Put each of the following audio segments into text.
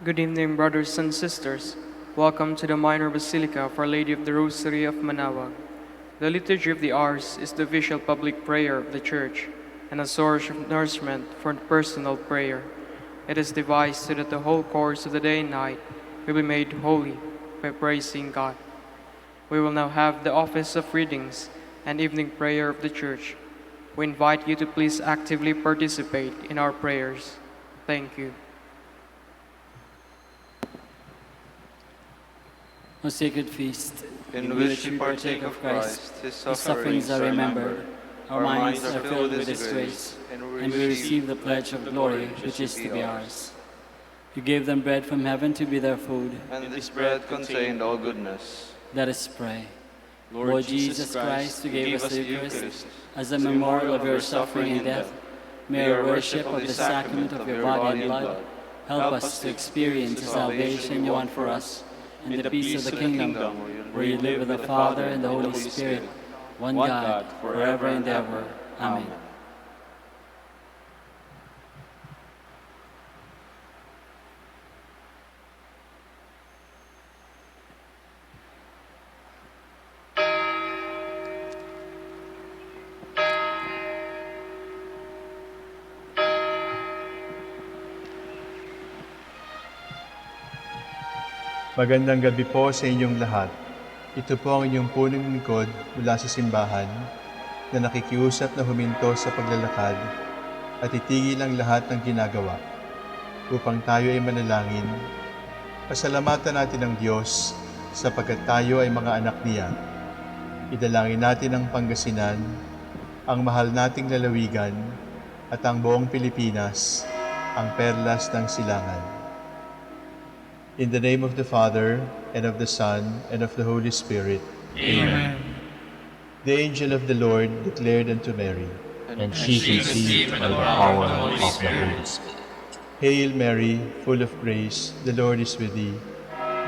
Good evening, brothers and sisters. Welcome to the Minor Basilica of Our Lady of the Rosary of Manaoag. The Liturgy of the Hours is the official public prayer of the Church and a source of nourishment for personal prayer. It is devised so that the whole course of the day and night will be made holy by praising God. We will now have the office of readings and evening prayer of the Church. We invite you to please actively participate in our prayers. Thank you. O sacred feast, in which we partake of Christ, His sufferings are remembered, our minds are filled with His grace, and we receive the pledge of glory which is to be ours. You gave them bread from heaven to be their food, and this bread contained all goodness. Let us pray. Lord Jesus Christ, you gave us the Eucharist as a memorial of your suffering and death. May our worship of the sacrament of your body and blood help us to experience the salvation you want for us, and the peace of the kingdom, where you live with the Father and the Holy Spirit, one God, forever and ever. Amen. Magandang gabi po sa inyong lahat. Ito po ang inyong punong lingkod mula sa simbahan na nakikiusap na huminto sa paglalakad at itigil ang lahat ng ginagawa upang tayo ay manalangin. Pasalamatan natin ang Diyos sapagkat tayo ay mga anak niya. Idalangin natin ang Pangasinan, ang mahal nating lalawigan at ang buong Pilipinas, ang perlas ng silangan. In the name of the Father, and of the Son, and of the Holy Spirit. Amen. The angel of the Lord declared unto Mary, And she conceived by the power of the Holy Spirit. Hail Mary, full of grace, the Lord is with thee.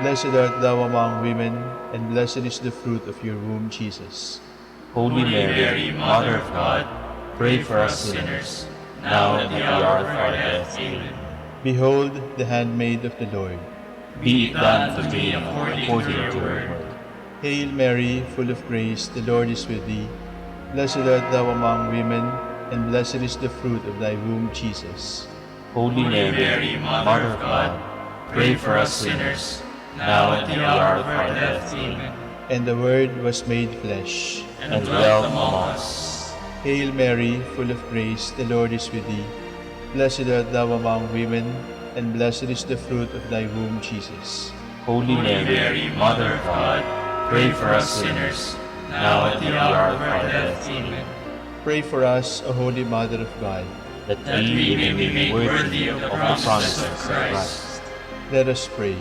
Blessed art thou among women, and blessed is the fruit of your womb, Jesus. Holy Mary, Mother of God, pray for us sinners, now and at the hour of our death. Amen. Behold the handmaid of the Lord. Be it done to me according to your word. Hail Mary, full of grace, the Lord is with thee. Blessed art thou among women, and blessed is the fruit of thy womb, Jesus. Holy Mary, Mother of God, pray for us sinners, now and at the hour of our death. Amen. And the Word was made flesh, And dwelt among us. Hail Mary, full of grace, the Lord is with thee. Blessed art thou among women, and blessed is the fruit of thy womb, Jesus. Holy Mary, Mother of God, pray for us sinners, now and at the hour of our death. Amen. Pray for us, O Holy Mother of God. That we may be made worthy of the promises of Christ. Let us pray.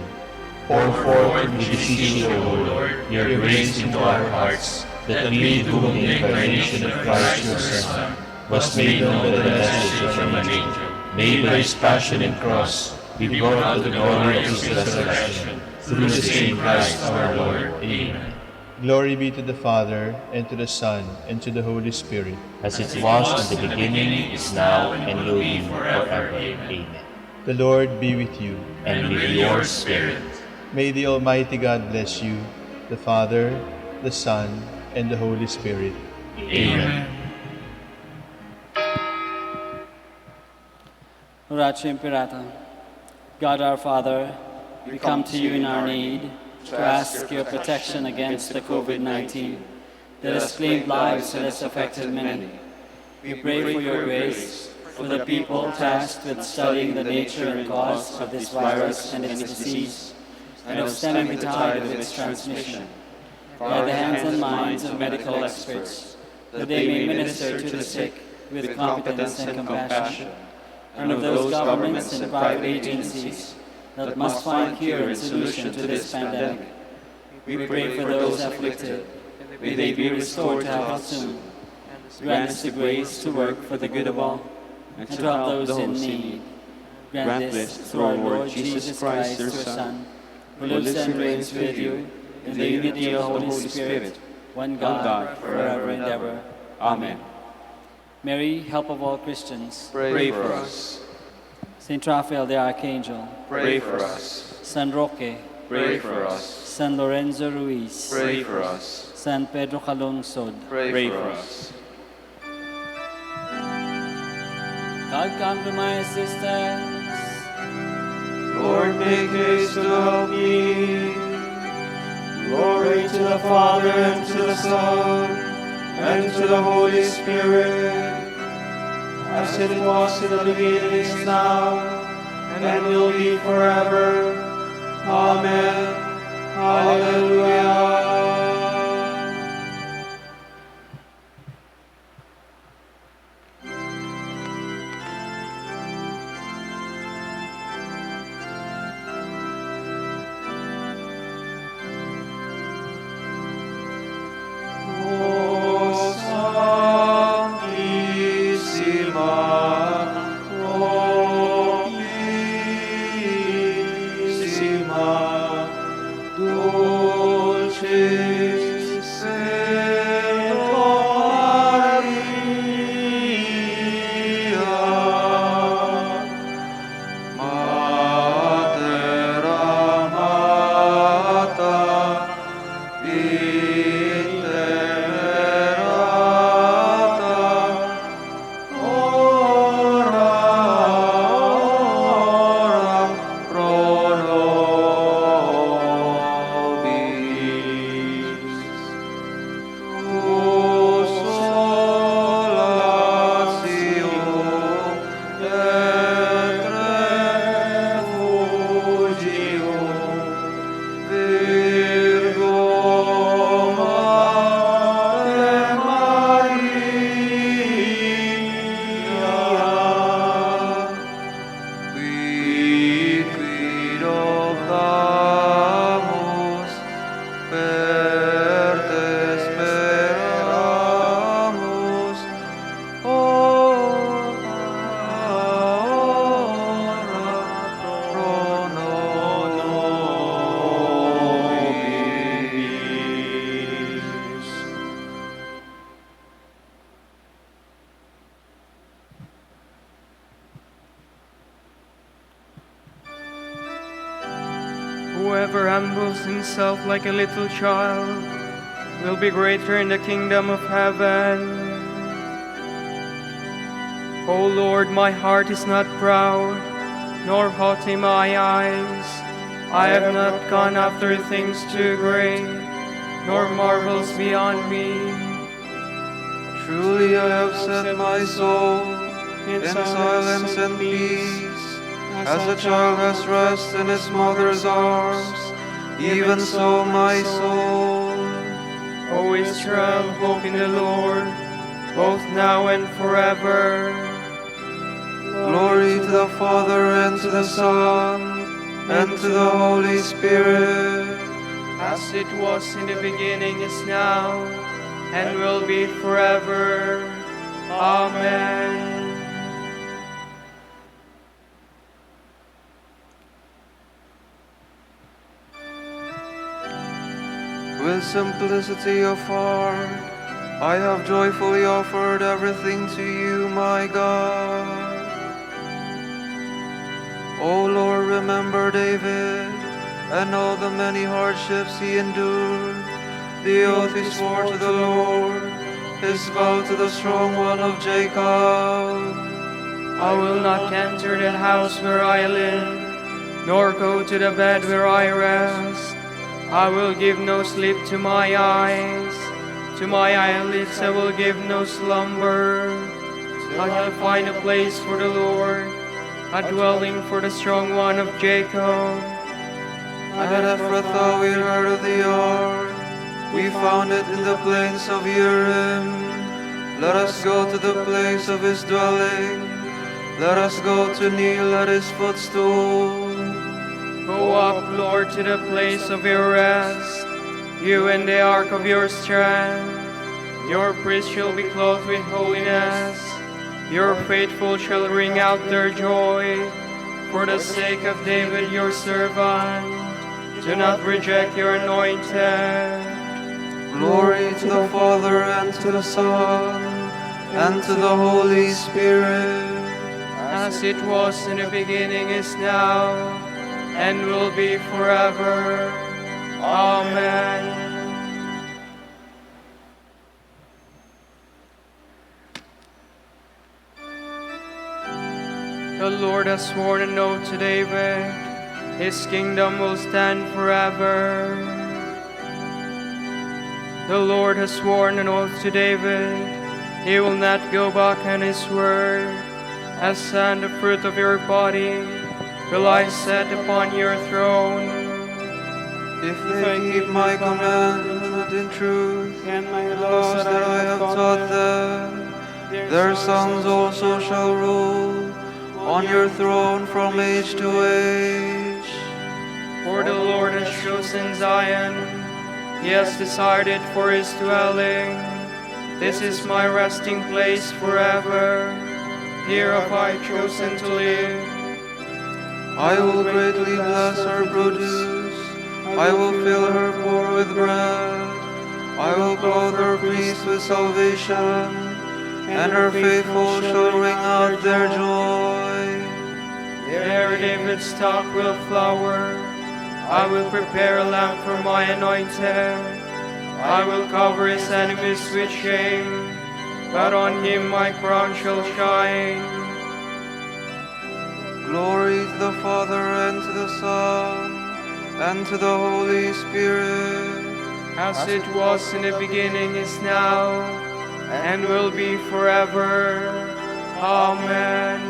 Pour forth, we beseech you, O Lord, your grace into our hearts, that we, to whom the incarnation of Christ your Son was made known by the message from an angel, may by his passion and cross be brought to the glory of his resurrection, through the same Christ our Lord. Amen. Glory be to the Father, and to the Son, and to the Holy Spirit. As it was in the beginning, is now, and will be forever. Amen. The Lord be with you. And with your spirit. May the Almighty God bless you, the Father, the Son, and the Holy Spirit. Amen. Oratio Imperata. God our Father, we come to you in our need to ask your protection against the COVID-19 that has claimed lives and has affected many. We pray for your grace for the people tasked with studying the nature and cause of this virus and its disease, and of stemming the tide of its transmission. By the hands and minds of medical experts, that they may minister to the sick with competence and compassion, and of those governments and private agencies that must find cure and solution to this pandemic. We pray for those afflicted. May they be restored to health soon. Grant us the grace to work for the good of all, and to help those in need. Grant this through our Lord Jesus Christ, your Son, who lives and reigns with you in the unity of the Holy Spirit, one God, forever and ever. Amen. Mary, help of all Christians, Pray for us. Saint Raphael the Archangel, Pray for us. San Roque, Pray for us. San Lorenzo Ruiz, Pray for us. San Pedro Calungsod, Pray for us. God come to my assistance. Lord, make haste to help me. Glory to the Father, and to the Son, and to the Holy Spirit, as it was in the beginning, is now, and will be forever. Amen. Hallelujah. Whoever humbles himself like a little child will be greater in the kingdom of heaven. O Lord, my heart is not proud, nor haughty my eyes. I have not gone after things too great, nor marvels beyond me. Truly I have set my soul in silence and peace. As a child has rest in its mother's arms, even so my soul. O Israel, hope in the Lord, both now and forever. Glory to the Father, and to the Son, and to the Holy Spirit. As it was in the beginning, is now, and will be forever. Amen. With simplicity of heart, I have joyfully offered everything to you, my God. O Lord, remember David, and all the many hardships he endured, the oath he swore to the Lord, his vow to the strong one of Jacob. I will not enter the house where I live, nor go to the bed where I rest. I will give no sleep to my eyes, to my eyelids I will give no slumber. I shall find a place for the Lord, a dwelling for the strong one of Jacob. At Ephrathah we heard of the ark, we found it in the plains of Urim. Let us go to the place of his dwelling, let us go to kneel at his footstool. Go up, Lord, to the place of your rest, you and the ark of your strength. Your priests shall be clothed with holiness, your faithful shall ring out their joy. For the sake of David your servant, do not reject your anointed. Glory to the Father, and to the Son, and to the Holy Spirit. as it was in the beginning, is now, and will be forever. Amen. The Lord has sworn an oath to David, his kingdom will stand forever. The Lord has sworn an oath to David, he will not go back on his word. As on the fruit of your body will I set upon your throne. If they keep my commandment in truth, and my the laws that I have taught them, their sons also shall rule on your throne from age to age. For the Lord has chosen Zion, he has decided for his dwelling. This is my resting place forever. Here have I chosen to live. I will greatly bless her produce. I will fill her poor with bread. I will clothe her priests with salvation, and her faithful shall ring out their joy. There David's stock will flower. I will prepare a lamp for my anointed. I will cover his enemies with shame, but on him my crown shall shine. Glory to the Father, and to the Son, and to the Holy Spirit. As it was in the beginning, is now, and will be forever. Amen.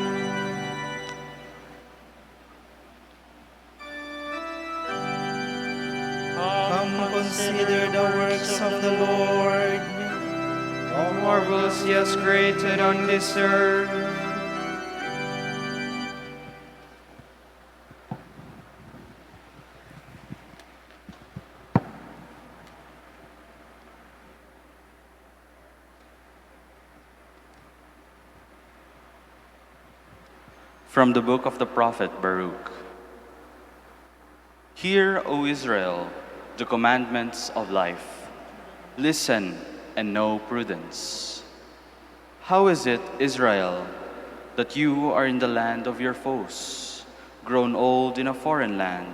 Come consider the works of the Lord. How marvelous he has created on this earth. From the book of the prophet Baruch. Hear, O Israel, the commandments of life. Listen and know prudence. How is it, Israel, that you are in the land of your foes, grown old in a foreign land,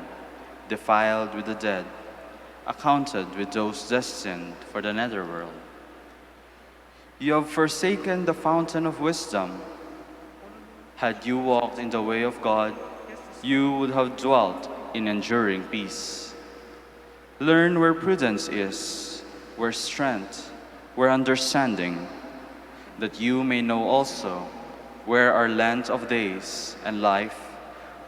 defiled with the dead, accounted with those destined for the netherworld? You have forsaken the fountain of wisdom. Had you walked in the way of God, you would have dwelt in enduring peace. Learn where prudence is, where strength, where understanding, that you may know also where are length of days and life,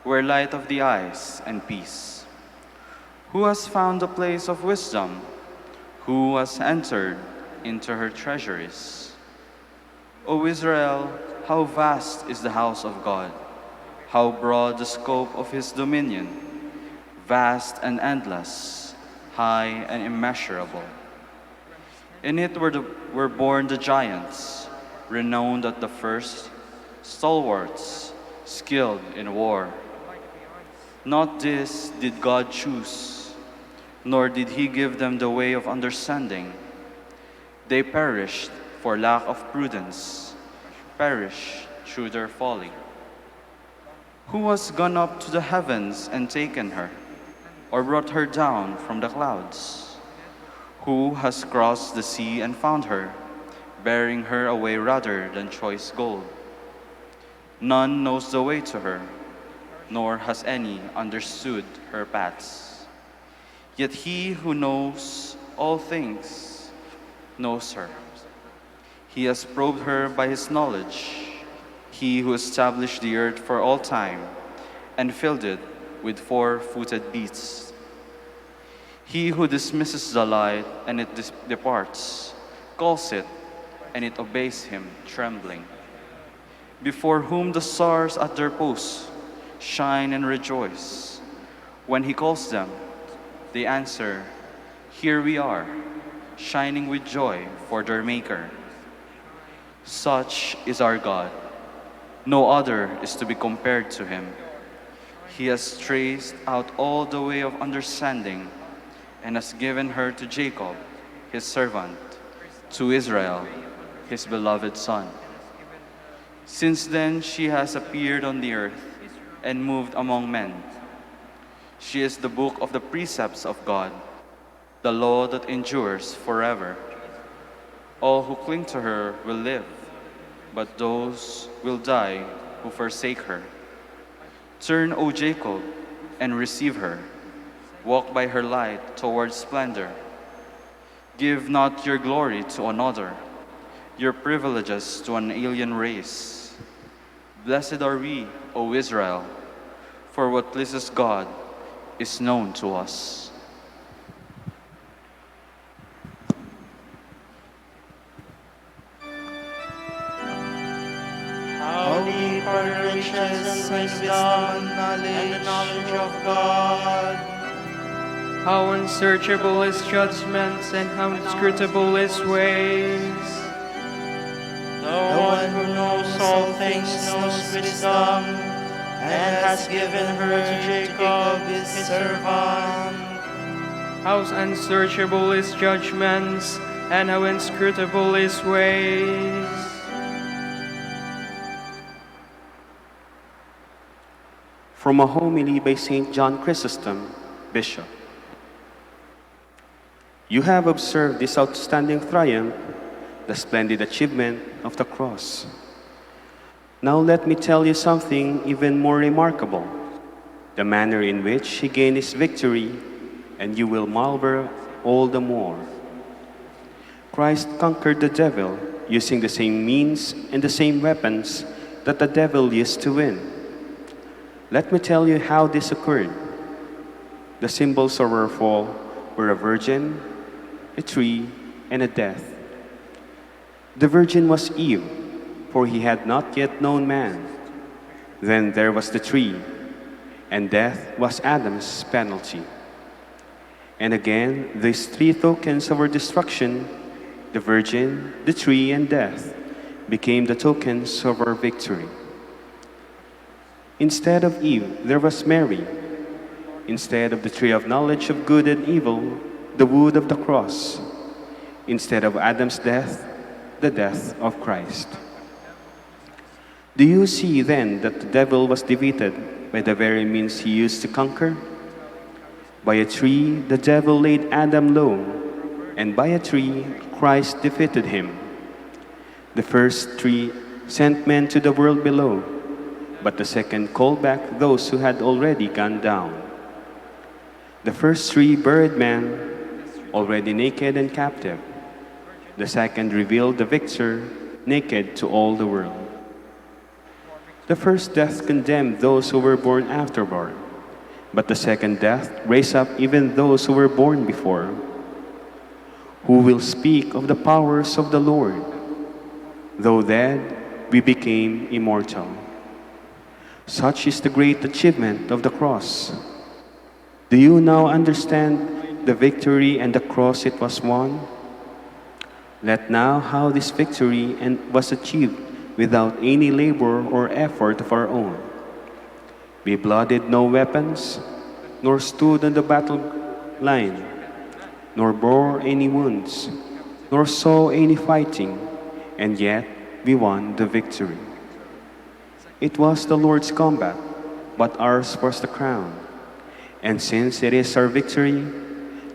where light of the eyes and peace. Who has found the place of wisdom? Who has entered into her treasuries? O Israel, how vast is the house of God, how broad the scope of his dominion, vast and endless, high and immeasurable. In it were born the giants, renowned at the first, stalwarts, skilled in war. Not this did God choose, nor did he give them the way of understanding. They perished for lack of prudence, perished through their folly. Who has gone up to the heavens and taken her, or brought her down from the clouds? Who has crossed the sea and found her, bearing her away rather than choice gold? None knows the way to her, nor has any understood her paths. Yet he who knows all things knows her. He has probed her by his knowledge, he who established the earth for all time and filled it with four-footed beasts. He who dismisses the light and it departs, calls it, and it obeys him, trembling. Before whom the stars at their posts shine and rejoice. When he calls them, they answer, "Here we are," shining with joy for their Maker. Such is our God. No other is to be compared to him. He has traced out all the way of understanding and has given her to Jacob, his servant, to Israel, his beloved son. Since then she has appeared on the earth and moved among men. She is the book of the precepts of God, the law that endures forever. All who cling to her will live, but those will die who forsake her. Turn, O Jacob, and receive her. Walk by her light towards splendor. Give not your glory to another, your privileges to an alien race. Blessed are we, O Israel, for what pleases God is known to us. How deep are the riches and wisdom and the knowledge of God. How unsearchable His judgments and how inscrutable His ways. The one who knows all things knows wisdom, and has given her to Jacob his servant. How unsearchable His judgments and how inscrutable His ways. From a homily by St. John Chrysostom, Bishop. You have observed this outstanding triumph, the splendid achievement of the cross. Now let me tell you something even more remarkable, the manner in which he gained his victory, and you will marvel all the more. Christ conquered the devil using the same means and the same weapons that the devil used to win. Let me tell you how this occurred. The symbols of our fall were a virgin, a tree, and a death. The virgin was Eve, for he had not yet known man. Then there was the tree, and death was Adam's penalty. And again, these three tokens of our destruction, the virgin, the tree, and death, became the tokens of our victory. Instead of Eve, there was Mary. Instead of the tree of knowledge of good and evil, the wood of the cross. Instead of Adam's death, the death of Christ. Do you see then that the devil was defeated by the very means he used to conquer? By a tree, the devil laid Adam low, and by a tree, Christ defeated him. The first tree sent men to the world below, but the second called back those who had already gone down. The first tree buried man, already naked and captive. The second revealed the victor, naked to all the world. The first death condemned those who were born afterward, but the second death raised up even those who were born before. Who will speak of the powers of the Lord? Though dead, we became immortal. Such is the great achievement of the cross. Do you now understand the victory and the cross it was won? Let now how this victory was achieved without any labor or effort of our own. We blooded no weapons, nor stood on the battle line, nor bore any wounds, nor saw any fighting, and yet we won the victory. It was the Lord's combat, but ours was the crown. And since it is our victory,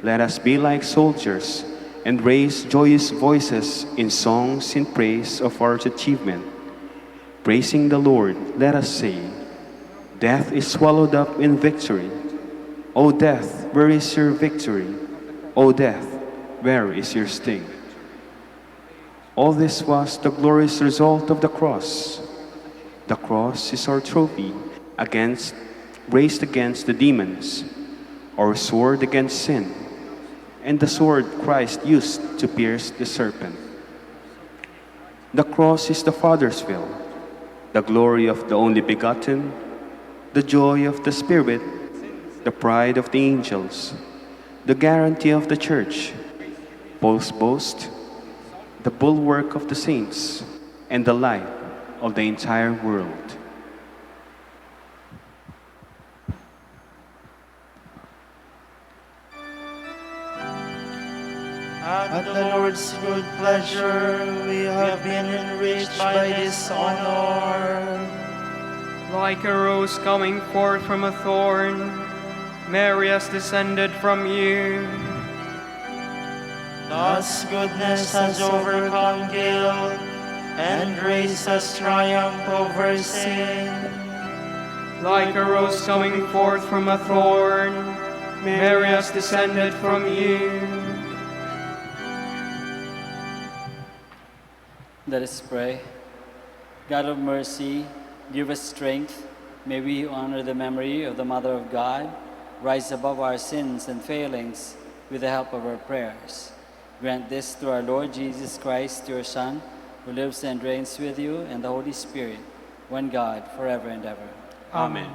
let us be like soldiers and raise joyous voices in songs in praise of our achievement. Praising the Lord, let us say, death is swallowed up in victory. O death, where is your victory? O death, where is your sting? All this was the glorious result of the cross. The cross is our trophy raised against the demons, our sword against sin, and the sword Christ used to pierce the serpent. The cross is the Father's will, the glory of the only begotten, the joy of the Spirit, the pride of the angels, the guarantee of the Church, Paul's boast, the bulwark of the saints, and the light of the entire world. At the Lord's Lord's good pleasure, we have been enriched by this honor. Like a rose coming forth from a thorn, Mary has descended from you. Thus goodness has overcome guilt, and grace has triumphed over sin. Like a rose coming forth from a thorn, Mary has descended from you. Let us pray. God of mercy, give us strength. May we honor the memory of the Mother of God, rise above our sins and failings with the help of her prayers. Grant this through our Lord Jesus Christ, your Son, who lives and reigns with you and the Holy Spirit, one God, forever and ever. Amen.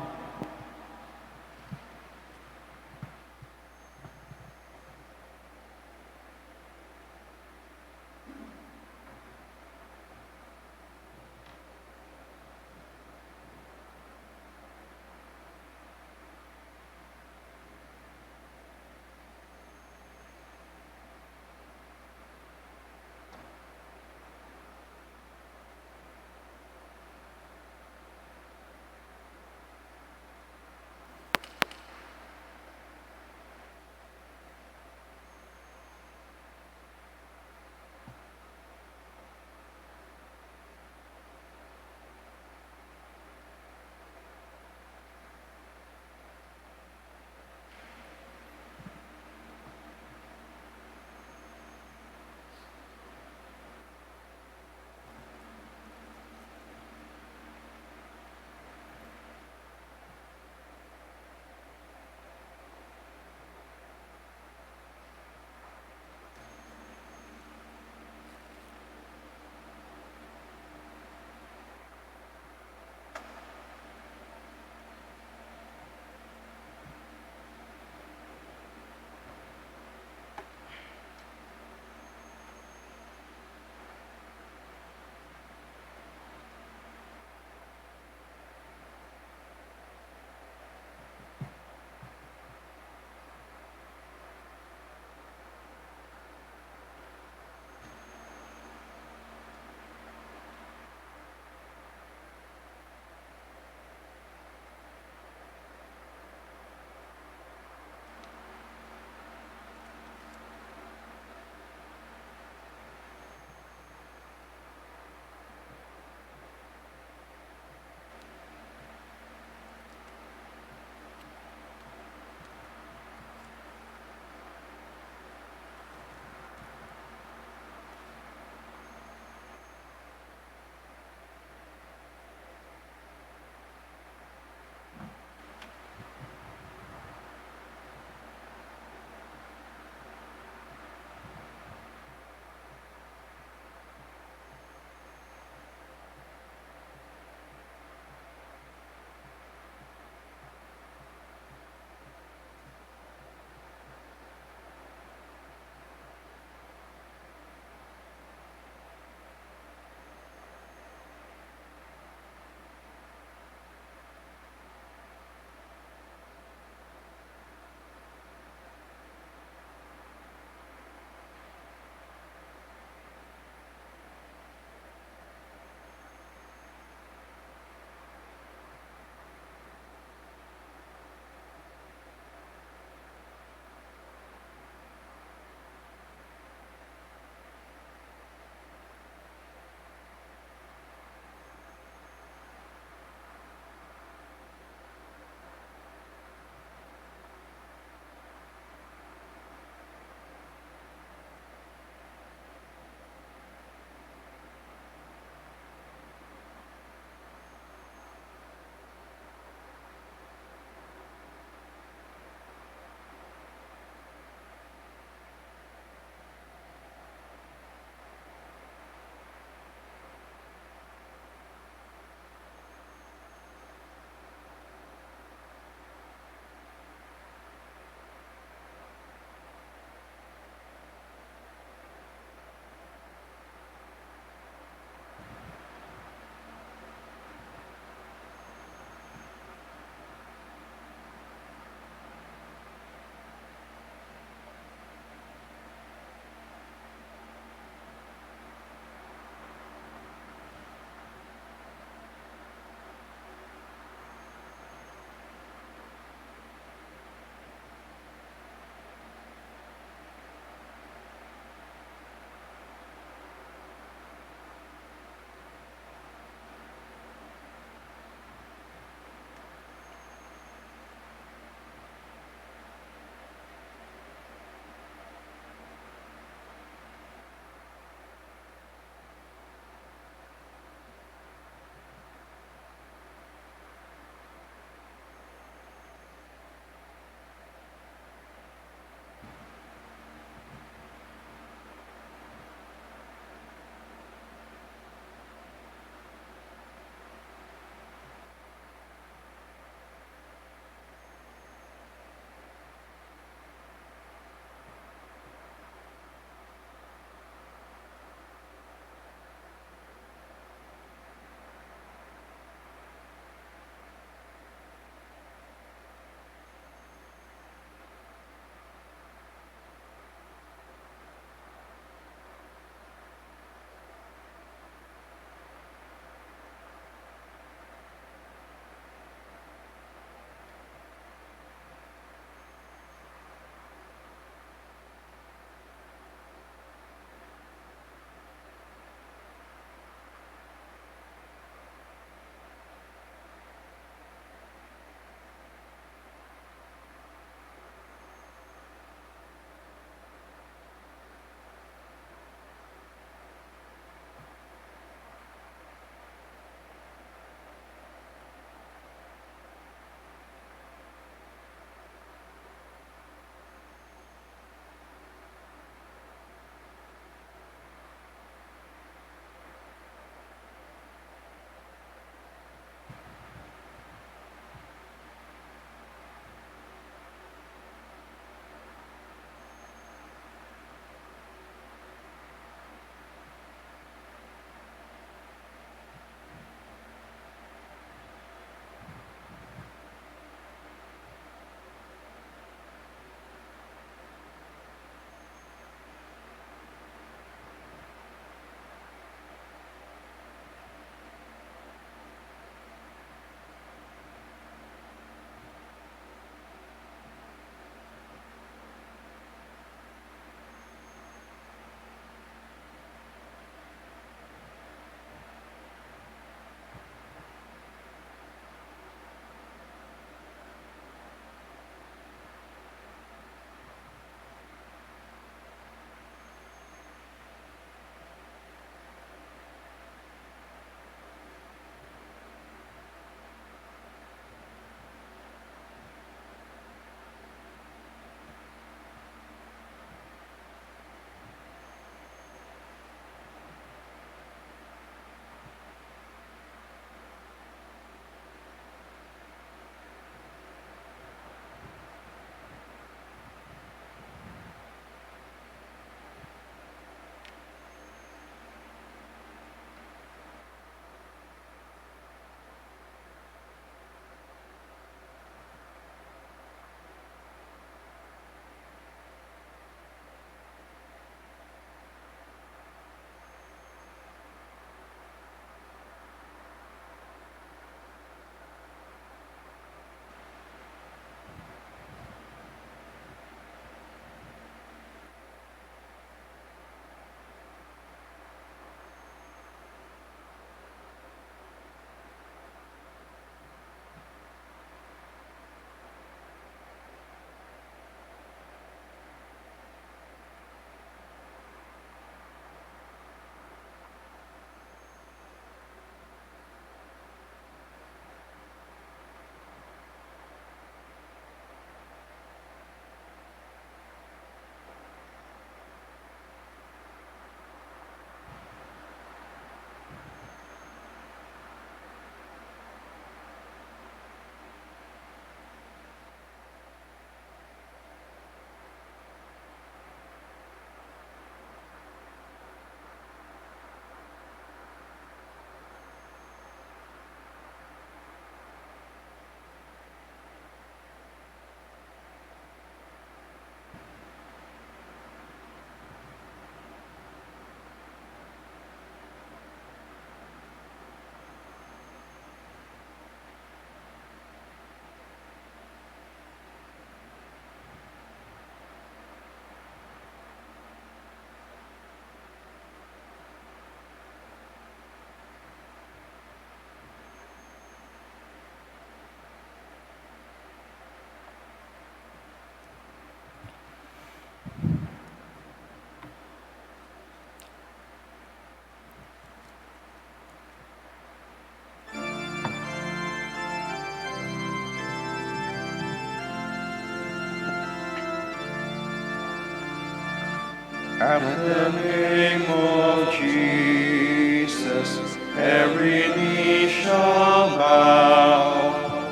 At the name of Jesus, every knee shall bow,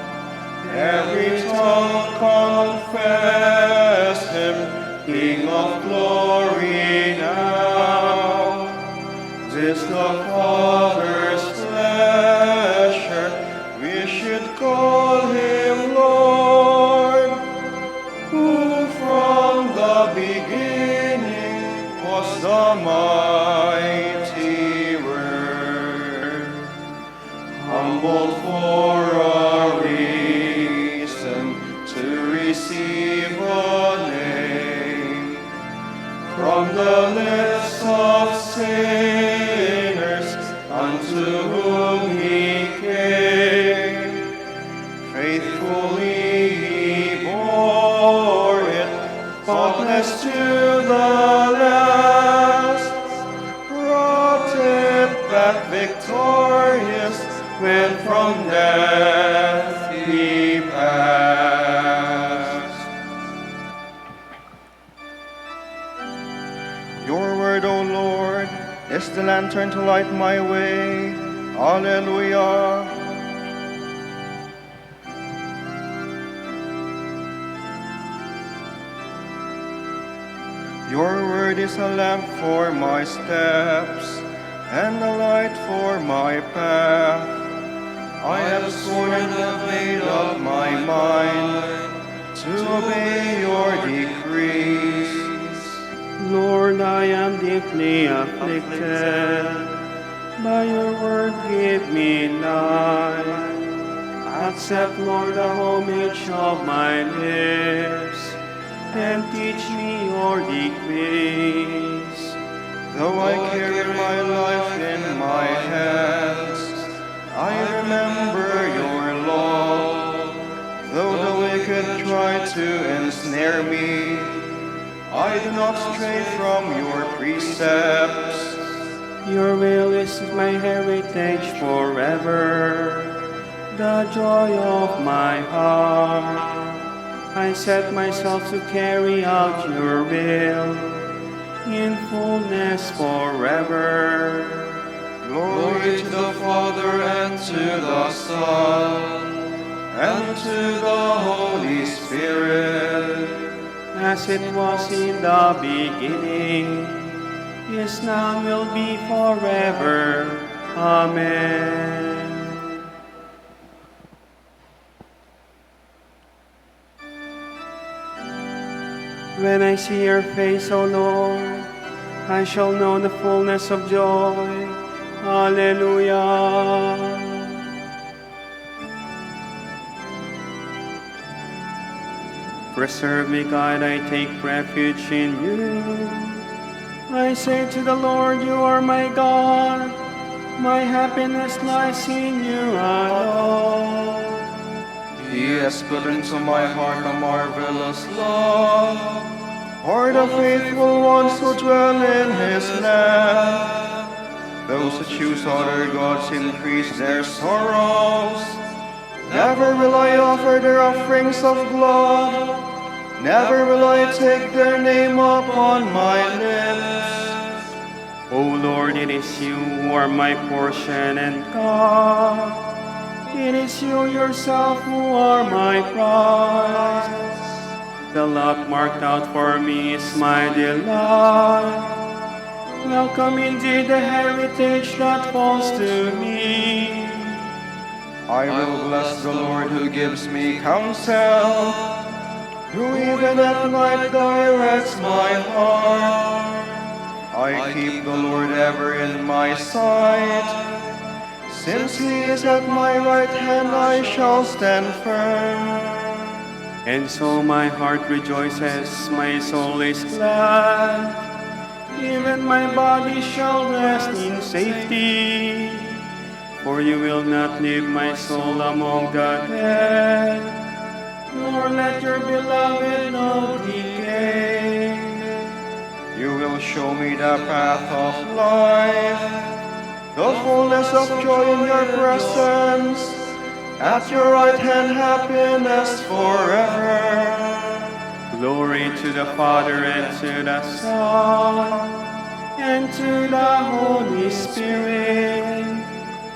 every tongue confess Him, King of glory now. 'Tis the Father's pleasure we should call Him Lord, who from the beginning was the mighty Word, humbled for a reason to receive a name from the lips of sinners unto whom He came. Faithfully He bore it, faultless to the last, brought it back victorious when from death He passed. Your word, O Lord, is the lantern to light my way. Alleluia. Your word is a lamp for my steps and a light for my path. I have sworn and have made up my mind to obey your decrees. Lord, I am deeply afflicted. By your word give me life. Accept, Lord, the homage of my lips, and teach me your decrees. Though I carry my life in my hands, I remember your law. Though the wicked try to ensnare me, I do not stray from your precepts. Your will is my heritage forever, the joy of my heart. I set myself to carry out your will in fullness forever. Glory to the Father and to the Son and to the Holy Spirit, As it was in the beginning, is now, and will be forever. Amen. When I see your face, O Lord, I shall know the fullness of joy. Hallelujah. Preserve me, God, I take refuge in you. I say to the Lord, you are my God. My happiness lies in you alone. He has put into my heart a marvelous love, Are the faithful ones who dwell in His land. Those who choose other gods increase their sorrows. Never will I offer their offerings of blood. Never will I take their name upon my lips. O Lord, it is you who are my portion and God. It is you yourself who are my prize. The lot marked out for me is my delight. Welcome indeed the heritage that falls to me. I will bless the Lord who gives me counsel, who even at night directs my heart. I keep the Lord ever in my sight. Since He is at my right hand, I shall stand firm. And so my heart rejoices, my soul is glad. Even my body shall rest in safety. For you will not leave my soul among the dead, nor let your beloved know decay. You will show me the path of life, the fullness of joy in your presence. At your right hand happiness forever. Glory to the Father, and to the Son, and to the Holy Spirit,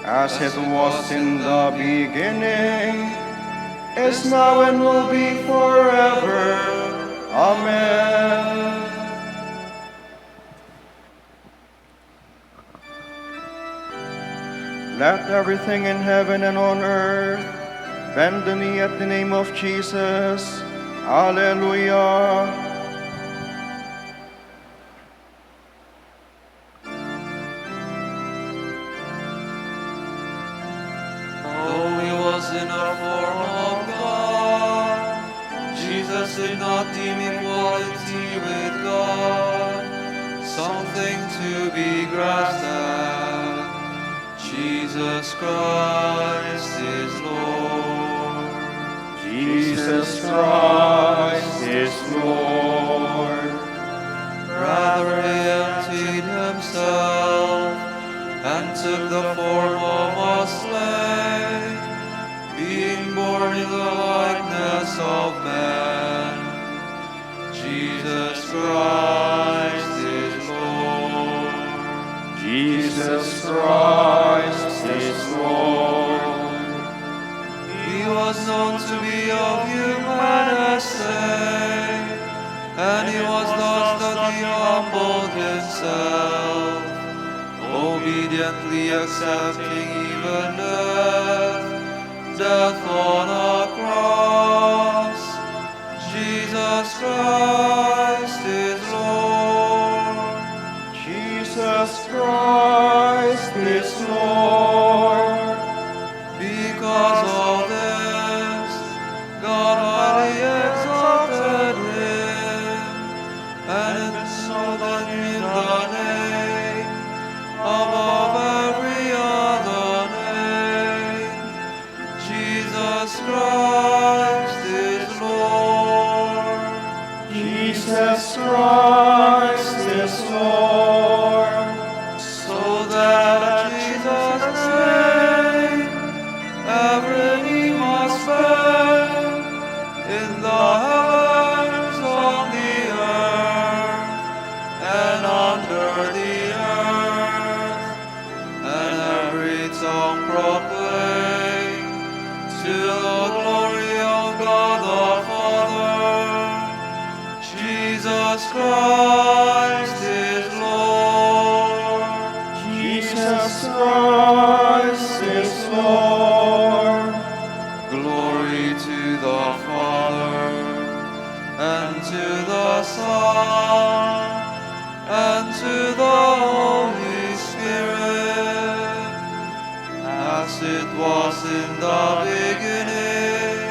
as it was in the beginning, is now, and will be forever. Amen. Let everything in heaven and on earth bend the knee at the name of Jesus. Alleluia. Though he was in the form of God, Jesus did not deem equality with God something to be grasped at. Jesus Christ is Lord. Jesus Christ is Lord. Rather he emptied himself and took the form of a slave, being born in the likeness of man. Jesus Christ is Lord. Jesus Christ is Lord. He was known to be of human estate, and he was thus that he humbled himself, obediently accepting even death on a cross. Jesus Christ is Lord. Jesus Christ is Lord. Because of this, God highly exalted him, and exalted him the name above every other name. Jesus Christ is Lord. Jesus Christ is Lord. So that at Jesus' name every knee must bend, in the heavens, on the earth, and under the earth, and every tongue proclaim to the glory of God the Father. Jesus Christ is Lord. Jesus Christ is Lord. Glory to the Father, and to the Son, and to the Holy Spirit, as it was in the beginning,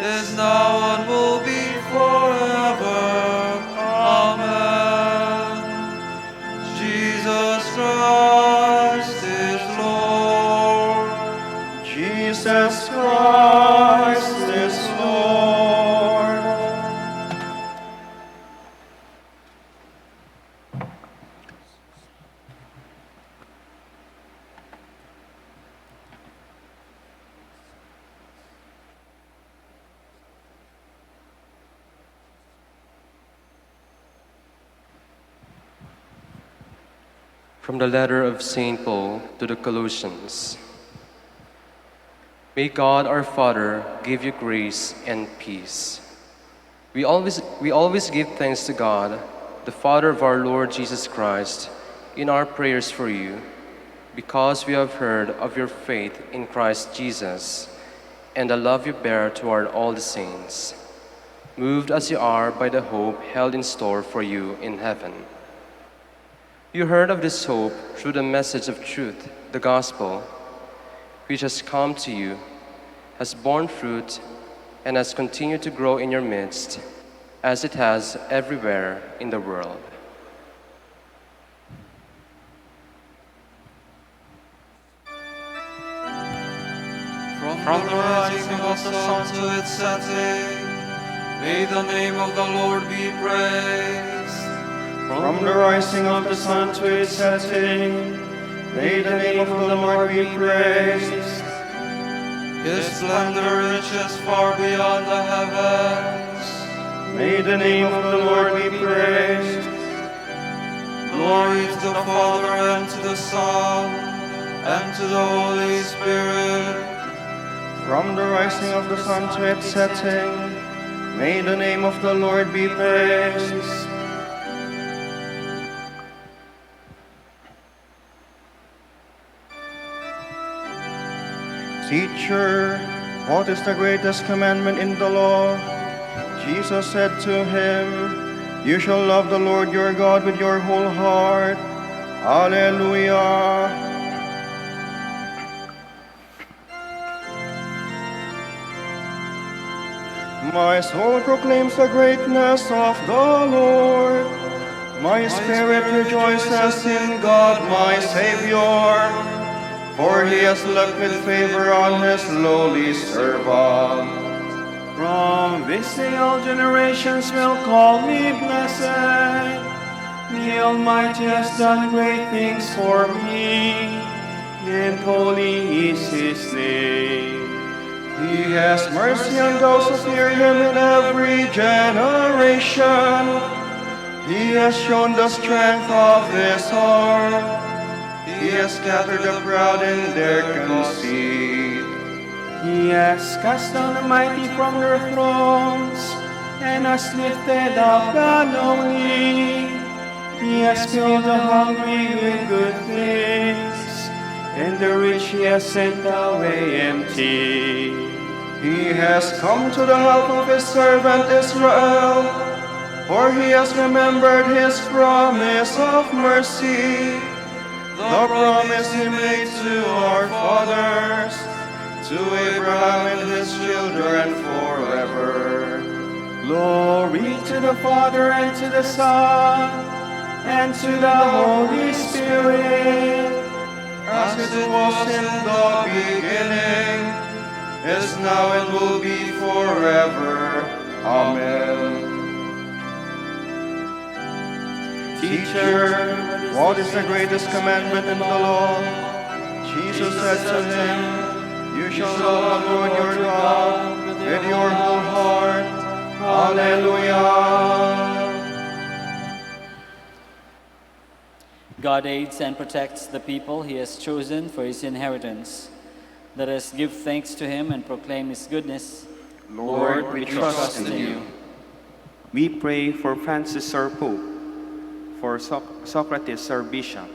is now, and will be forever. Amen. Jesus Christ is Lord. Jesus Christ is Lord. From the letter of St. Paul to the Colossians. May God our Father give you grace and peace. We always give thanks to God, the Father of our Lord Jesus Christ, in our prayers for you, because we have heard of your faith in Christ Jesus and the love you bear toward all the saints, moved as you are by the hope held in store for you in heaven. You heard of this hope through the message of truth, the gospel, which has come to you, has borne fruit, and has continued to grow in your midst, as it has everywhere in the world. From the rising of the sun to its setting, may the name of the Lord be praised. From the rising of the sun to its setting, may the name of the Lord be praised. His splendor reaches far beyond the heavens. May the name of the Lord be praised. Glory to the Father, and to the Son, and to the Holy Spirit. From the rising of the sun to its setting, may the name of the Lord be praised. Teacher, what is the greatest commandment in the law? Jesus said to him, You shall love the Lord your God with your whole heart. Alleluia. My soul proclaims the greatness of the Lord. My spirit rejoices in God my Savior, for he has looked with favor on his lowly servant. From this day all generations will call me blessed. The Almighty has done great things for me, and holy is his name. He has mercy on those who fear him in every generation. He has shown the strength of his arm. He has scattered the proud in their conceit. He has cast down the mighty from their thrones, and has lifted up the lowly. He has filled the hungry with good things, and the rich he has sent away empty. He has come to the help of his servant Israel, for he has remembered his promise of mercy, the promise he made to our fathers, to Abraham and his children forever. Glory to the Father, and to the Son, and to the Holy Spirit, as it was in the beginning, is now, and will be forever. Amen. Teacher, what is the greatest commandment in the law? Jesus said to him, You shall love the Lord your God with your whole heart. Alleluia. God aids and protects the people he has chosen for his inheritance. Let us give thanks to him and proclaim his goodness. Lord, we trust in you. We pray for Francis our Pope, for Socrates our Bishop.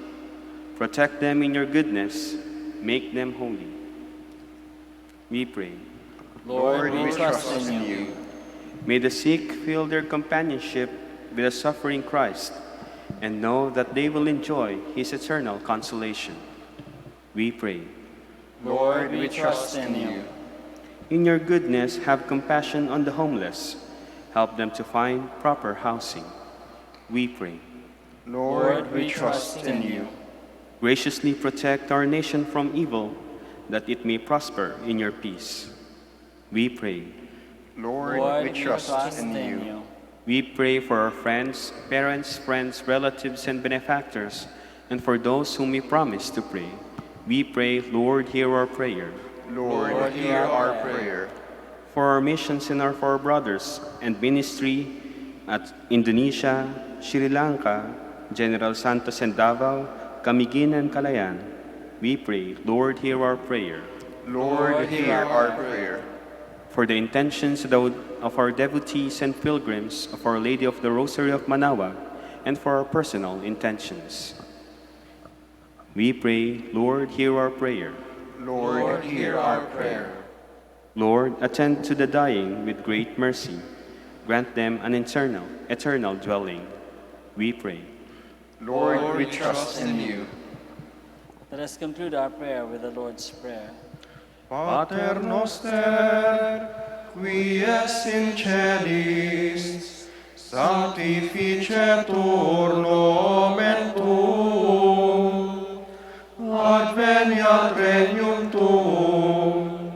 Protect them in your goodness, make them holy. We pray. Lord, we trust in you. May the sick feel their companionship with the suffering Christ, and know that they will enjoy his eternal consolation. We pray. Lord, we trust in you. In your goodness, have compassion on the homeless. Help them to find proper housing. We pray. Lord, we trust in you. Graciously protect our nation from evil, that it may prosper in your peace. We pray. Lord, we trust in you. We pray for our friends, parents, relatives, and benefactors, and for those whom we promise to pray. We pray, Lord, hear our prayer. Lord, hear our prayer. For our missions and for our brothers and ministry at Indonesia, Sri Lanka, General Santos and Davao, Camiguin and Calayan, we pray, Lord, hear our prayer. Lord, hear our prayer. For the intentions of our devotees and pilgrims of Our Lady of the Rosary of Manaoag, and for our personal intentions. We pray, Lord, hear our prayer. Lord, hear our prayer. Lord, attend to the dying with great mercy. Grant them an eternal dwelling. We pray. Lord, we trust in you. Let us conclude our prayer with the Lord's Prayer. Pater noster, qui es in celis, sanctificetur nomen tuum, adveniat regnum tuum,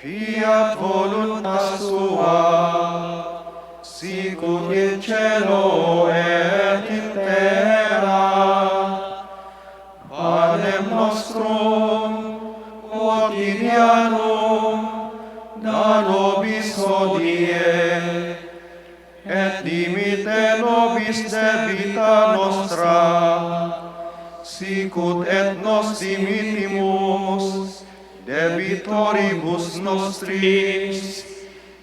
fiat voluntas tua, sicut in cielo et in terra. Panem nostrum quotidianum da nobis hodie, et nobis debita nostra, sicut et nos dimittimus debitoribus nostris,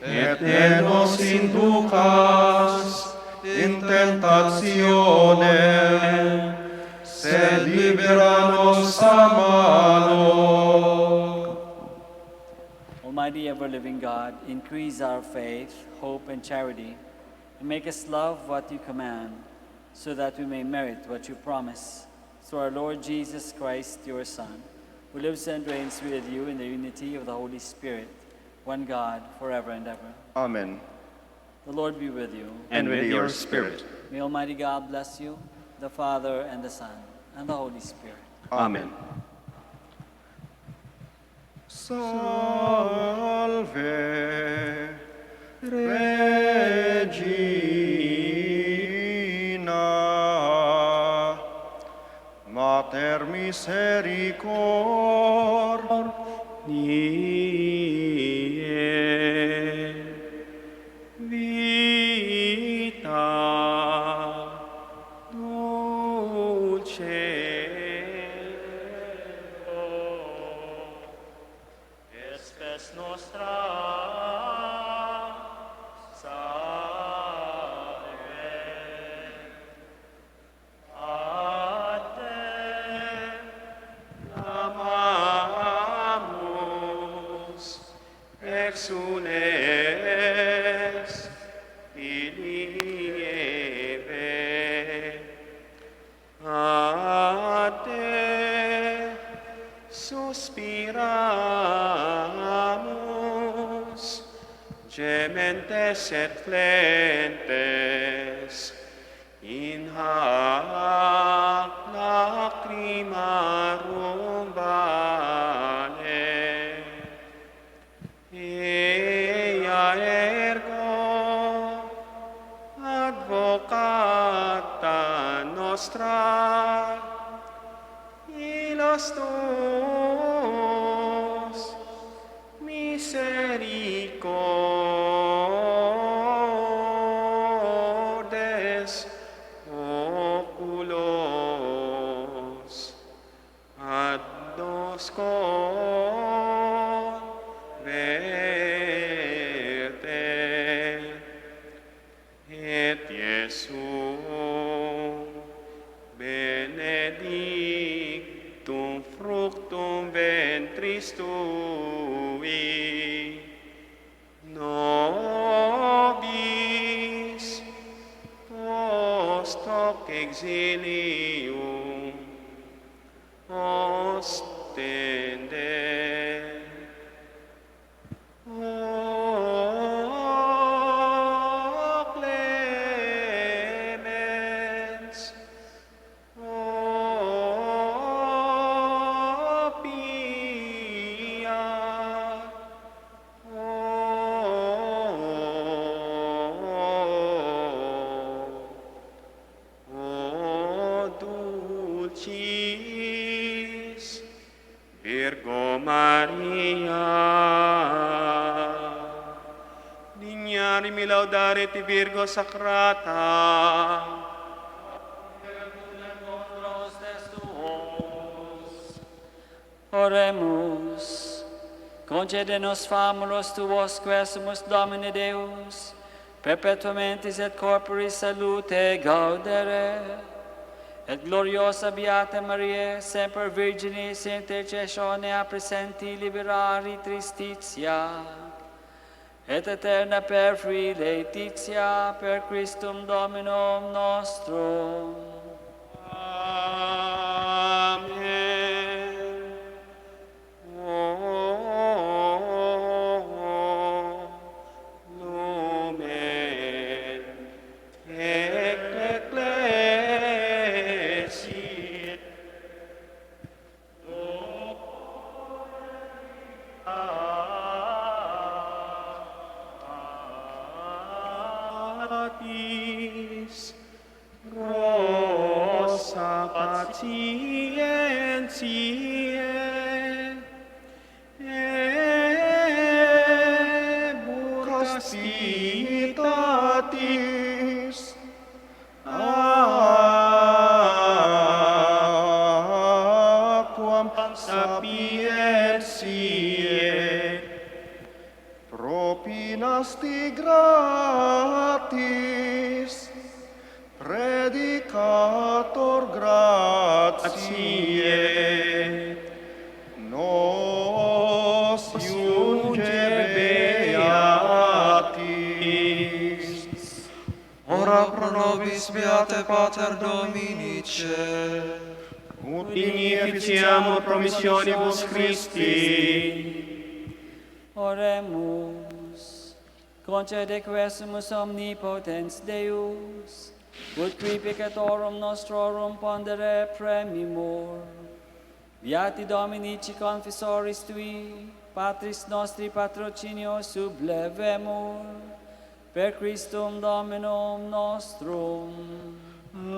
et ne nos inducas in tentationem, sed libera nos a malo. Almighty ever-living God, increase our faith, hope, and charity, and make us love what you command, so that we may merit what you promise. Through our Lord Jesus Christ, your Son, who lives and reigns with you in the unity of the Holy Spirit, one God, forever and ever. Amen. The Lord be with you. And with your spirit. May Almighty God bless you, the Father, and the Son, and the Holy Spirit. Amen. Salve Regina, Mater misericordiae, vita Espes nostra, salve, a te amamus, exules Filii Eve, a te suspiramus, gementes et flentes, in hac lacrimarum vale. Ea ergo advocata nostra, illos tuos misericordes oculos ad nos converte, et Iesum benedictum fructum ventris tui, nobis post hoc exilium ostende. O clemens, O pia, O dulcis Virgo Maria, dignarimi laudare ti Virgo Sacrata. Oremus. Concede-nos famulos tuos quesumus Domine Deus, perpetuamentis et corporis salute gaudere, et gloriosa Beata Maria, semper Virginis intercessione a presenti liberari tristitia, et eterna per Laetitia, per Christum Dominum nostrum. Amen. Lumen ecclesiae Atis rosa patientiae ebucas pitatis siet. Propinasti gratis, predicator gratiae, nos iunge beatis. Ora pro nobis beate Pater Dominice, Ut inefficiamur promissionibus Christi. Oremus. Concede quesumus omnipotens Deus, ut qui peccatorum nostrorum pondere premimur. Beati Dominici confessoris tui, Patris nostri patrocinio sublevemur, per Christum Dominum nostrum. Amen.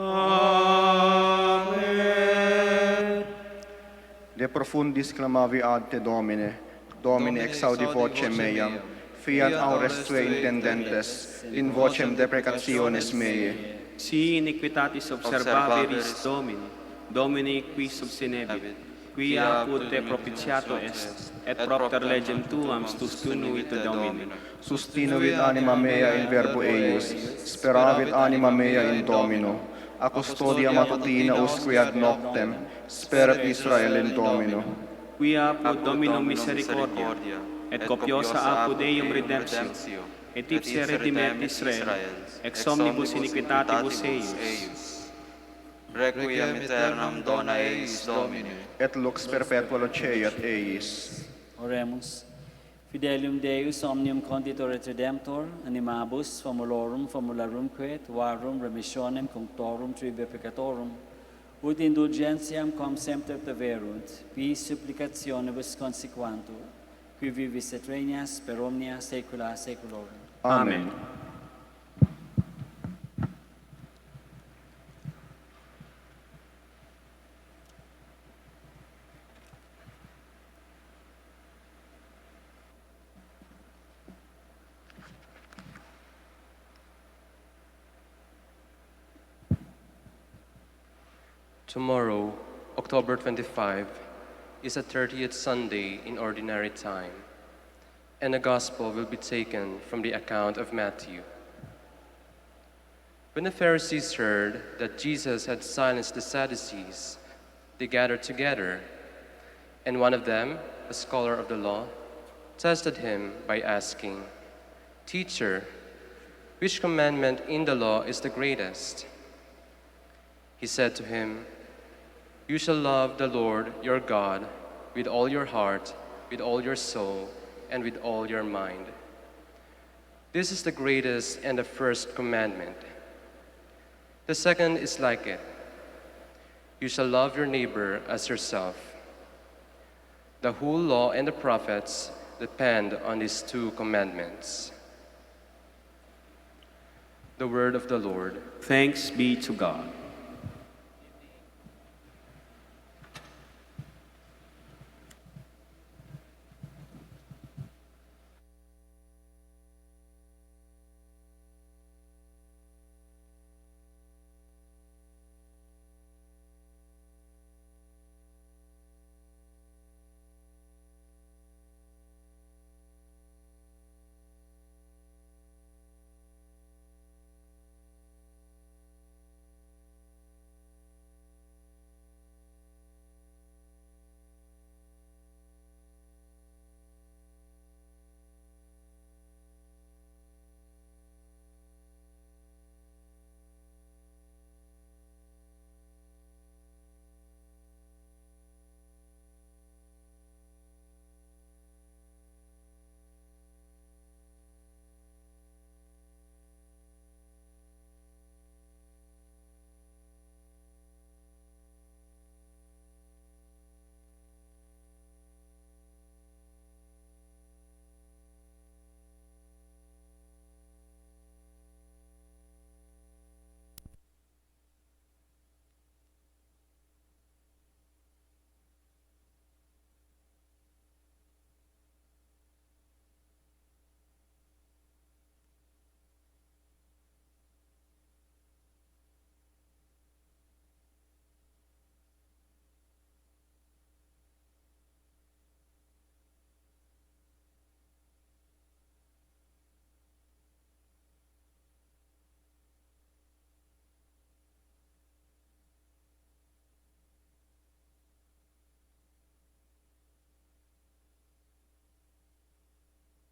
De profundis clamavi ad te Domine, Domine exaudi vocem meam, fiat aures tue intendentes, in vocem deprecationes meae. Si iniquitatis observaveris Domini, Domini qui subsinebit, quia apud te propitiato est, et propter legem tuam sustinuit Domino. Sustinuit anima mea in verbo eius, speravit anima mea in Domino. A custodia matutina usque ad noctem, sperat Israel in Domino. Quia apud Dominum misericordia, et copiosa apud Eium redemptio, et ipse redimet Israel, ex omnibus iniquitatibus eius. Requiem aeternam dona eis Domine, Et lux perpetua loceat eis. Oremus. Fidelium Deus omnium conditor et redemptor, animabus famulorumque, tuarum remissionem cunctorum tribe peccatorum, ut indulgentiam quam semper teverunt, pis supplicationibus consequantur, qui vivis et regnas per omnia saecula saeculorum. Amen. Tomorrow, October 25, is a 30th Sunday in Ordinary Time, and the Gospel will be taken from the account of Matthew. When the Pharisees heard that Jesus had silenced the Sadducees, they gathered together, and one of them, a scholar of the law, tested him by asking, "Teacher, which commandment in the law is the greatest?" He said to him, "You shall love the Lord your God with all your heart, with all your soul, and with all your mind. This is the greatest and the first commandment. The second is like it. You shall love your neighbor as yourself. The whole law and the prophets depend on these two commandments." The word of the Lord. Thanks be to God.